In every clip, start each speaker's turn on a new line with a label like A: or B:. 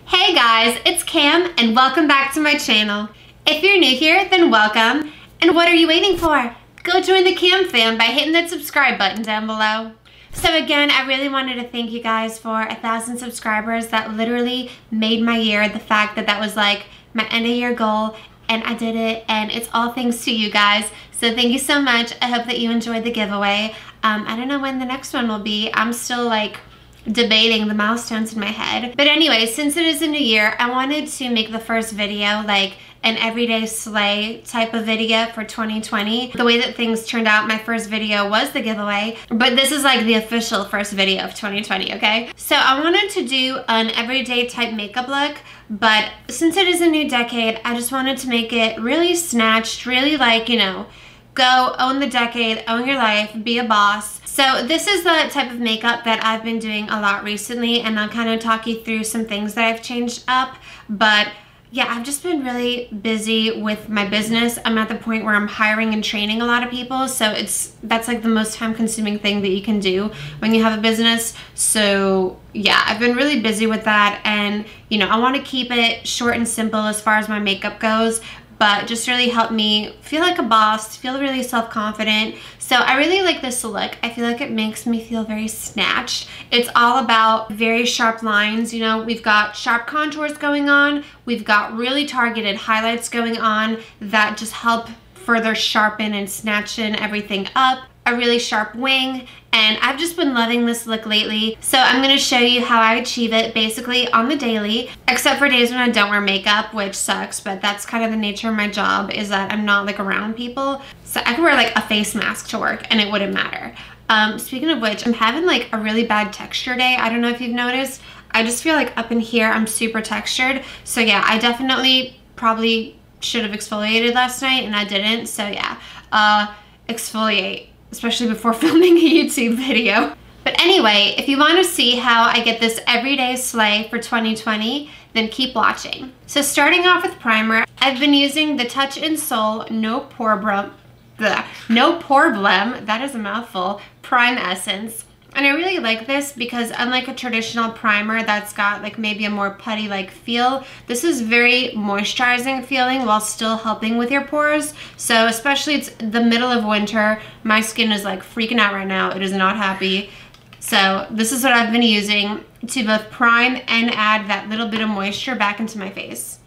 A: Hey guys, it's Cam and welcome back to my channel. If you're new here, then welcome. And what are you waiting for? Go join the Cam fam by hitting that subscribe button down below. So again, I really wanted to thank you guys for 1,000 subscribers. That literally made my year. The fact that that was like my end of year goal and I did it, and it's all thanks to you guys. So thank you so much. I hope that you enjoyed the giveaway. I don't know when the next one will be. I'm still like debating the milestones in my head. But anyway, since it is a new year, I wanted to make the first video like an everyday slay type of video for 2020. The way that things turned out, my first video was the giveaway, but this is like the official first video of 2020, okay? So I wanted to do an everyday type makeup look, but since it is a new decade, I just wanted to make it really snatched, really like, you know, go own the decade, own your life, be a boss. So this is the type of makeup that I've been doing a lot recently, and I'll kind of talk you through some things that I've changed up. But yeah, I've just been really busy with my business. I'm at the point where I'm hiring and training a lot of people, so that's like the most time consuming thing that you can do when you have a business. So yeah, I've been really busy with that, and you know, I want to keep it short and simple as far as my makeup goes, but just really help me feel like a boss, feel really self-confident. So I really like this look. I feel like it makes me feel very snatched. It's all about very sharp lines. You know, we've got sharp contours going on. We've got really targeted highlights going on that just help further sharpen and snatch in everything up. A really sharp wing, and I've just been loving this look lately. So I'm going to show you how I achieve it basically on the daily, except for days when I don't wear makeup, which sucks, but that's kind of the nature of my job, is that I'm not like around people. So I could wear like a face mask to work and it wouldn't matter. Speaking of which, I'm having like a really bad texture day. I don't know if you've noticed. I just feel like up in here I'm super textured. So yeah, I definitely probably should have exfoliated last night and I didn't. So yeah, exfoliate, especially before filming a YouTube video. But anyway, if you want to see how I get this everyday slay for 2020, then keep watching. So starting off with primer, I've been using the Touch in Soul No Problem, that is a mouthful, Prime Essence. And I really like this because unlike a traditional primer that's got like maybe a more putty like feel, this is very moisturizing feeling while still helping with your pores. So especially it's the middle of winter, my skin is like freaking out right now. It is not happy. So this is what I've been using to both prime and add that little bit of moisture back into my face.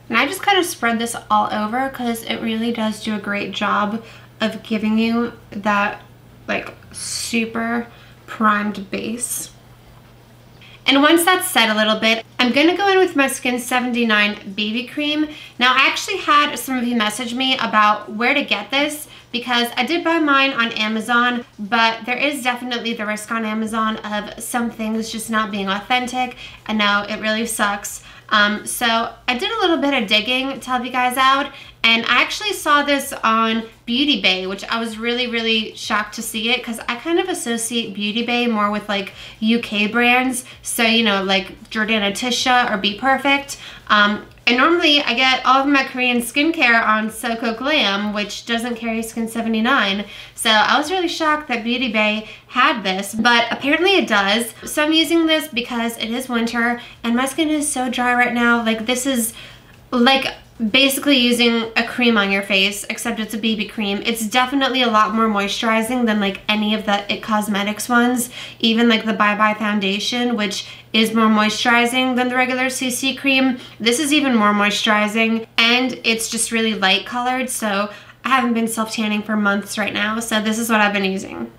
A: And I just kind of spread this all over because it really does do a great job of giving you that like super primed base. And once that's set a little bit, I'm going to go in with my Skin 79 BB cream. Now I actually had some of you message me about where to get this because I did buy mine on Amazon, but there is definitely the risk on Amazon of some things just not being authentic. I know it really sucks. So I did a little bit of digging to help you guys out, and I actually saw this on Beauty Bay, which I was really shocked to see it because I kind of associate Beauty Bay more with like UK brands. So, you know, like Jordana Tisha or Be Perfect. And normally I get all of my Korean skincare on Glam, which doesn't carry Skin 79. So I was really shocked that Beauty Bay had this, but apparently it does. So I'm using this because it is winter and my skin is so dry right now. Like this is like basically using a cream on your face, except it's a BB cream. It's definitely a lot more moisturizing than like any of the IT Cosmetics ones, even like the Bye Bye foundation, which is more moisturizing than the regular CC cream. This is even more moisturizing, and it's just really light colored, so I haven't been self-tanning for months right now, so this is what I've been using.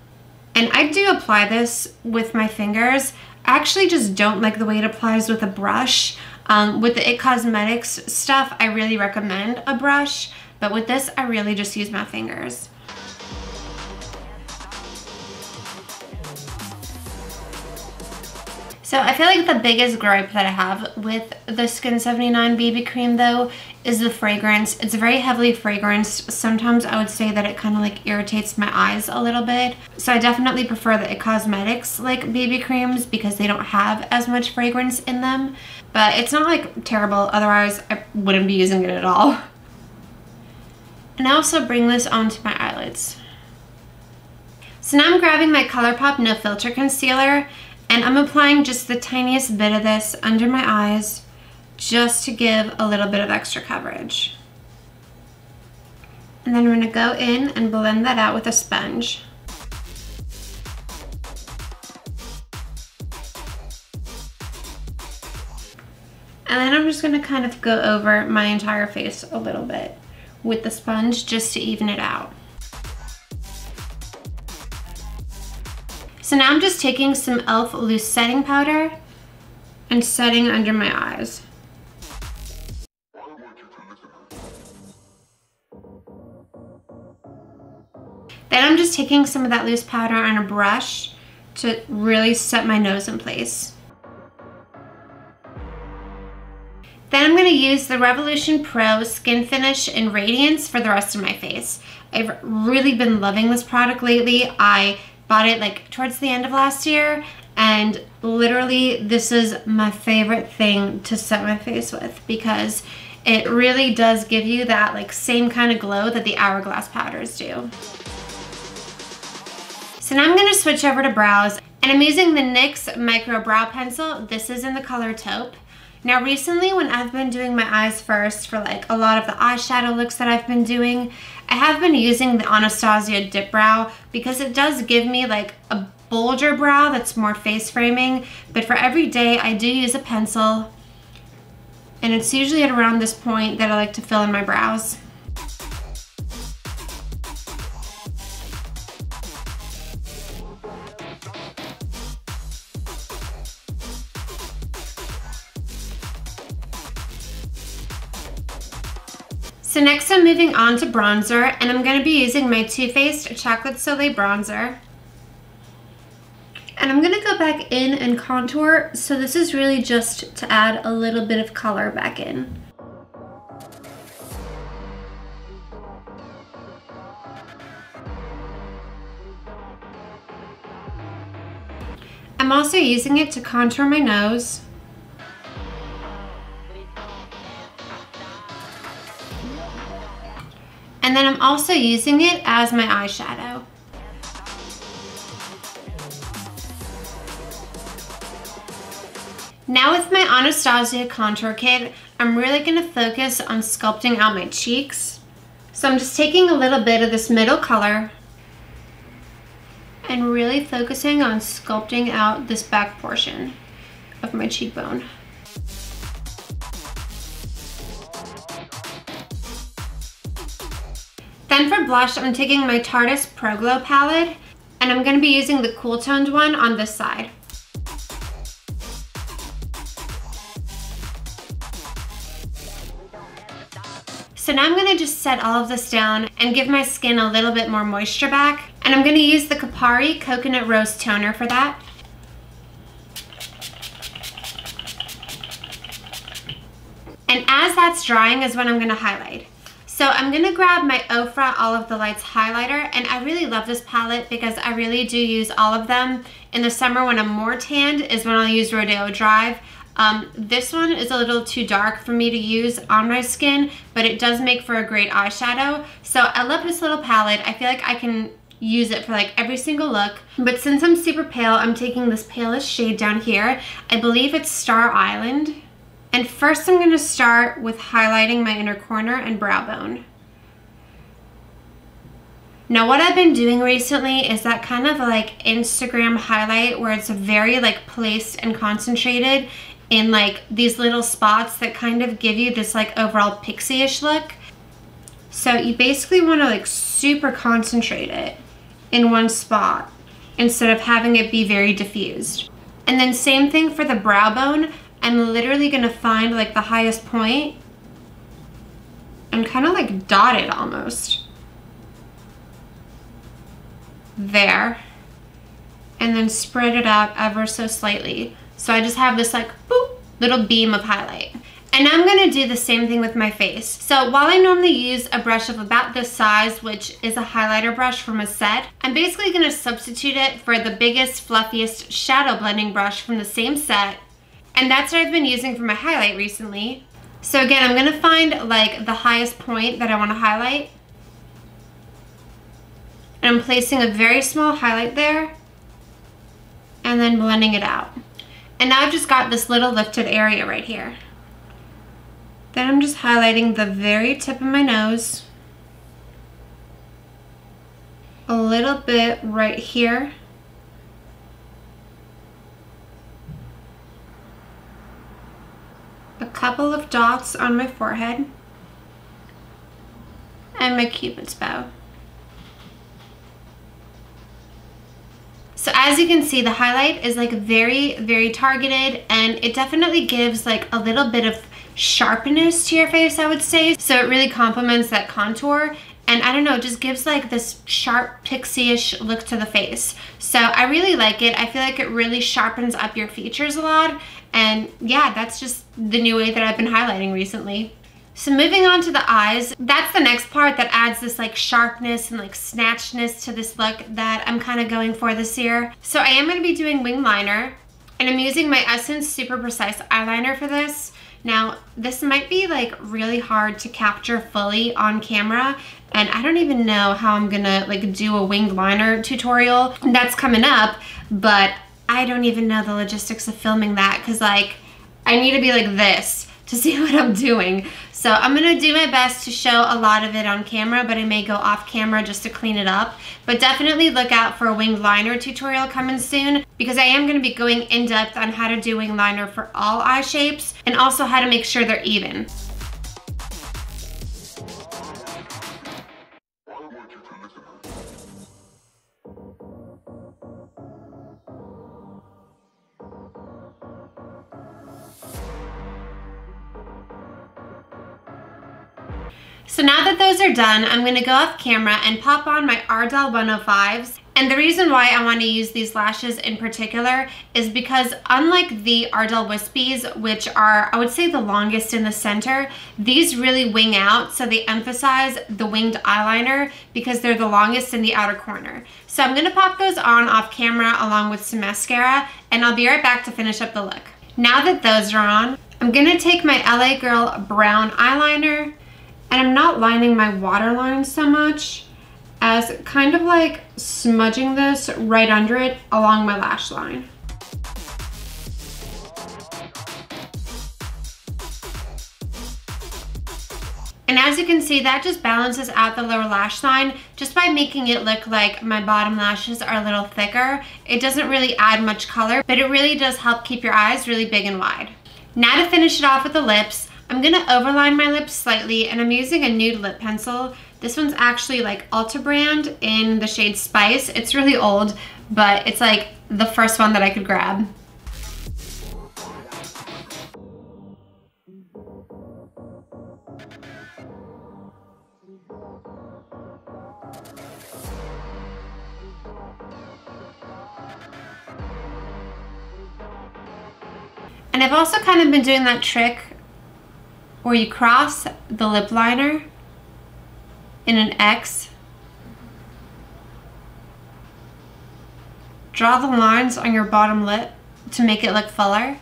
A: And I do apply this with my fingers. I actually just don't like the way it applies with a brush. With the IT Cosmetics stuff, I really recommend a brush, but with this, I really just use my fingers. So I feel like the biggest gripe that I have with the Skin 79 BB cream though is the fragrance. It's very heavily fragranced. Sometimes I would say that it kind of like irritates my eyes a little bit. So I definitely prefer the IT Cosmetics like BB creams because they don't have as much fragrance in them. But it's not like terrible, otherwise I wouldn't be using it at all. And I also bring this onto my eyelids. So now I'm grabbing my ColourPop No Filter Concealer and I'm applying just the tiniest bit of this under my eyes just to give a little bit of extra coverage. And then we're going to go in and blend that out with a sponge. And then I'm just going to kind of go over my entire face a little bit with the sponge just to even it out. So now I'm just taking some e.l.f. loose setting powder and setting under my eyes. Then I'm just taking some of that loose powder on a brush to really set my nose in place. Then I'm going to use the Revolution Pro Skin Finish in Radiance for the rest of my face. I've really been loving this product lately. I bought it like towards the end of last year, and literally this is my favorite thing to set my face with because it really does give you that like same kind of glow that the Hourglass powders do. So now I'm going to switch over to brows, and I'm using the NYX Micro Brow Pencil. This is in the color Taupe. Now recently when I've been doing my eyes first for like a lot of the eyeshadow looks that I've been doing, I have been using the Anastasia Dip Brow because it does give me like a bolder brow that's more face framing, but for every day I do use a pencil, and it's usually at around this point that I like to fill in my brows. So next I'm moving on to bronzer, and I'm going to be using my Too Faced Chocolate Soleil bronzer. And I'm going to go back in and contour, so this is really just to add a little bit of color back in. I'm also using it to contour my nose. And then I'm also using it as my eyeshadow. Now with my Anastasia contour kit, I'm really going to focus on sculpting out my cheeks. So I'm just taking a little bit of this middle color and really focusing on sculpting out this back portion of my cheekbone. Then for blush, I'm taking my Tarte Pro Glow palette, and I'm going to be using the cool toned one on this side. So now I'm going to just set all of this down and give my skin a little bit more moisture back. And I'm going to use the Kapari Coconut Rose Toner for that. And as that's drying is when I'm going to highlight. So I'm going to grab my Ofra All of the Lights highlighter, and I really love this palette because I really do use all of them. In the summer when I'm more tanned is when I'll use Rodeo Drive. This one is a little too dark for me to use on my skin, but it does make for a great eyeshadow. So I love this little palette. I feel like I can use it for like every single look. But since I'm super pale, I'm taking this palest shade down here. I believe it's Star Island. And first I'm going to start with highlighting my inner corner and brow bone. Now what I've been doing recently is that kind of like Instagram highlight where it's very like placed and concentrated in like these little spots that kind of give you this like overall pixie-ish look. So you basically want to like super concentrate it in one spot instead of having it be very diffused. And then same thing for the brow bone. I'm literally going to find like the highest point and kind of like dot it almost. There. And then spread it out ever so slightly. So I just have this like boop, little beam of highlight. And I'm going to do the same thing with my face. So while I normally use a brush of about this size, which is a highlighter brush from a set, I'm basically going to substitute it for the biggest, fluffiest shadow blending brush from the same set. And that's what I've been using for my highlight recently. So again, I'm going to find like the highest point that I want to highlight. And I'm placing a very small highlight there and then blending it out. And now I've just got this little lifted area right here. Then I'm just highlighting the very tip of my nose. A little bit right here. A couple of dots on my forehead. And my Cupid's bow. So as you can see, the highlight is like very, very targeted, and it definitely gives like a little bit of sharpness to your face, I would say. So it really complements that contour, and I don't know, it just gives like this sharp pixie-ish look to the face. So I really like it. I feel like it really sharpens up your features a lot, and yeah, that's just the new way that I've been highlighting recently. So moving on to the eyes, that's the next part that adds this like sharpness and like snatchness to this look that I'm kind of going for this year. So I am going to be doing wing liner, and I'm using my Essence Super Precise eyeliner for this. Now, this might be like really hard to capture fully on camera, and I don't even know how I'm gonna like do a winged liner tutorial. That's coming up, but I don't even know the logistics of filming that, because like I need to be like this to see what I'm doing. So I'm gonna do my best to show a lot of it on camera, but I may go off camera just to clean it up. But definitely look out for a winged liner tutorial coming soon, because I am gonna be going in depth on how to do winged liner for all eye shapes, and also how to make sure they're even. So now that those are done, I'm going to go off camera and pop on my Ardell 105s. And the reason why I want to use these lashes in particular is because unlike the Ardell Wispies, which are, I would say, the longest in the center, these really wing out, so they emphasize the winged eyeliner because they're the longest in the outer corner. So I'm going to pop those on off camera along with some mascara, and I'll be right back to finish up the look. Now that those are on, I'm going to take my LA Girl brown eyeliner, and I'm not lining my waterline so much as kind of like smudging this right under it along my lash line. And as you can see, that just balances out the lower lash line just by making it look like my bottom lashes are a little thicker. It doesn't really add much color, but it really does help keep your eyes really big and wide. Now to finish it off with the lips, I'm gonna overline my lips slightly, and I'm using a nude lip pencil. This one's actually like Ulta brand in the shade Spice. It's really old, but it's like the first one that I could grab. And I've also kind of been doing that trick where you cross the lip liner in an X, draw the lines on your bottom lip to make it look fuller,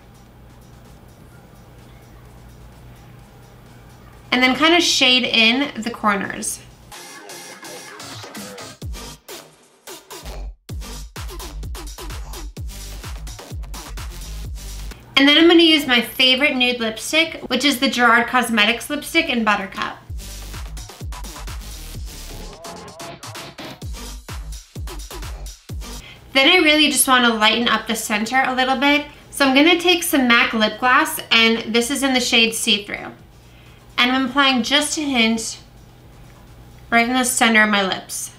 A: and then kind of shade in the corners. And then I'm going to use my favorite nude lipstick, which is the Gerard Cosmetics lipstick in Buttercup. Then I really just want to lighten up the center a little bit. So I'm going to take some MAC lip gloss, and this is in the shade See Through. And I'm applying just a hint right in the center of my lips.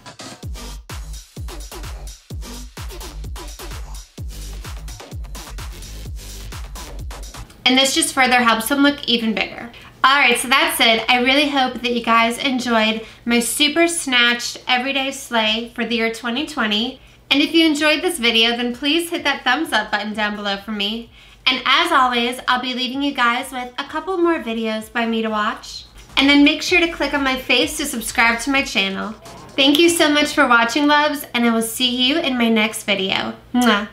A: And this just further helps them look even bigger. Alright, so that's it. I really hope that you guys enjoyed my super snatched everyday slay for the year 2020. And if you enjoyed this video, then please hit that thumbs up button down below for me. And as always, I'll be leaving you guys with a couple more videos by me to watch. And then make sure to click on my face to subscribe to my channel. Thank you so much for watching, loves, and I will see you in my next video. Mwah.